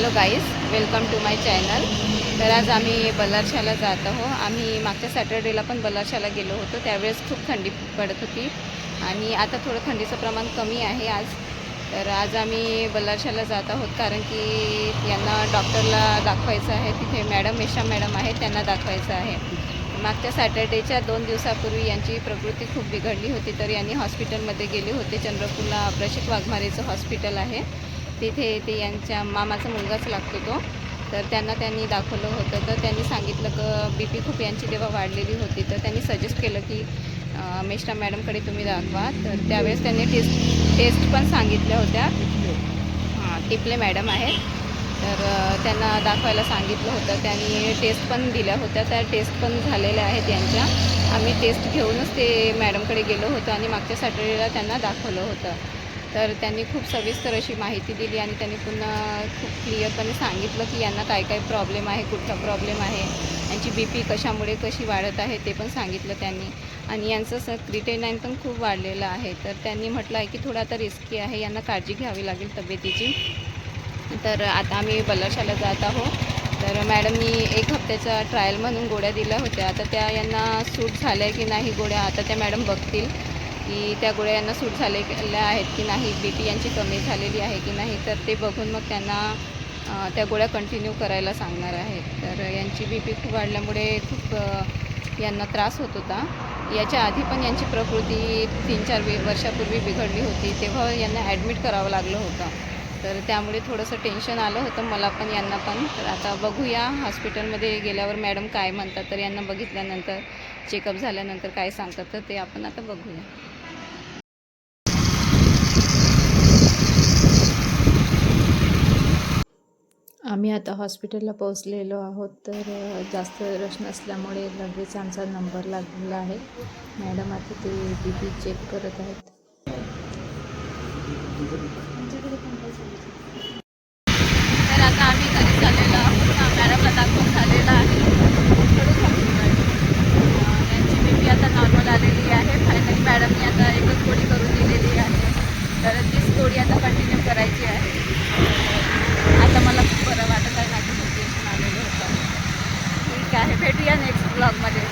Hello guys, welcome to my channel. तर आज आम्ही बल्लारशाला जात आहोत. आम्ही मागच्या सॅटर्डेला पण बल्लारशाला गेलो होतो. त्यावेळेस खूप थंडी पडत होती आणि आता थोडं थंडीचं प्रमाण कमी आहे आज. तर आज आम्ही बल्लारशाला जात आहोत कारण की यांना डॉक्टरला दाखवायचं आहे. तिथे मॅडम मेश्रा मॅडम आहेत, त्यांना दाखवायचं आहे. मागच्या सॅटर्डेच्या 2 दिवसापूर्वी यांची प्रकृती खूप बिघडली होती, तर यांनी हॉस्पिटलमध्ये गेले होते. चंद्रपूरला प्रशिक वाघमारेचं हॉस्पिटल आहे, तिथे ते यांच्या मामाचा मुलगाच लागतो तो. तर त्यांनी दाखवलं होतं. तर त्यांनी सांगितलं की बी पी खूप यांची तेव्हा वाढलेली होती. तर त्यांनी सजेस्ट केलं की मेश्रा मॅडमकडे तुम्ही दाखवा. तर त्यावेळेस त्यांनी टेस्ट पण सांगितल्या होत्या. टिपले मॅडम आहेत, तर त्यांना दाखवायला सांगितलं होतं. त्यांनी टेस्ट पण दिल्या होत्या, त्या टेस्ट पण झालेल्या आहेत यांच्या. आम्ही टेस्ट घेऊनच ते मॅडमकडे गेलो होतो आणि मागच्या सॅटर्डेला त्यांना दाखवलं होतं. तर त्यांनी खूप सविस्तर अशी माहिती दिली आणि त्यांनी पुन्हा खूप क्लिअरपणे सांगितलं की यांना काय काय प्रॉब्लेम आहे, कुठला प्रॉब्लेम आहे, यांची बी पी कशी वाढत आहे ते पण सांगितलं त्यांनी. आणि यांचं क्रिएटिनिन पण खूप वाढलेलं आहे. तर त्यांनी म्हटलं आहे की थोडं आता रिस्की आहे, यांना काळजी घ्यावी लागेल तब्येतीची. तर आता आम्ही बल्लारशाला जात आहोत. तर मॅडमनी 1 हप्त्याचा ट्रायल म्हणून गोळ्या दिल्या होत्या. आता त्या यांना सूट झाल्या की नाही गोळ्या, आता त्या मॅडम बघतील की त्या गोळ्या यांना सूट झालेल्या आहेत की नाही, बी पी यांची कमी झालेली आहे की नाही. तर ते बघून मग त्यांना त्या गोळ्या कंटिन्यू करायला सांगणार आहेत. तर यांची बी पी खूप वाढल्यामुळे खूप यांना त्रास होत होता. याच्या आधी पण यांची प्रकृती 3-4 वर्षापूर्वी बिघडली होती, तेव्हा यांना ॲडमिट करावं लागलं होतं. तर त्यामुळे थोडंसं टेन्शन आलं होतं मला पण, यांना पण. तर आता बघूया हॉस्पिटलमध्ये गेल्यावर मॅडम काय म्हणतात, तर यांना बघितल्यानंतर चेकअप झाल्यानंतर काय सांगतात, तर ते आपण आता बघूया. आम्ही आता हॉस्पिटलला पोहोचलेलो आहोत. तर जास्त रश नसल्यामुळे लगेच आमचा नंबर लागलेला आहे. मॅडम आता ते बी पी चेक करत आहेत. तर आता आम्ही घरी चाललेलो आहोत. मॅडमला दाखवून झालेलं आहे. यांची बी पी आता नॉर्मल आलेली आहे. फायनली मॅडमनी आता एकच गोळी करून दिलेली आहे. तर तीच गोळी आता कंटिन्यू करायची आहे. आता मला खूप बरं वाटत आहे, माझं खूप टेन्शन आलेलं होतं. ठीक आहे, भेटूया नेक्स्ट ब्लॉगमध्ये.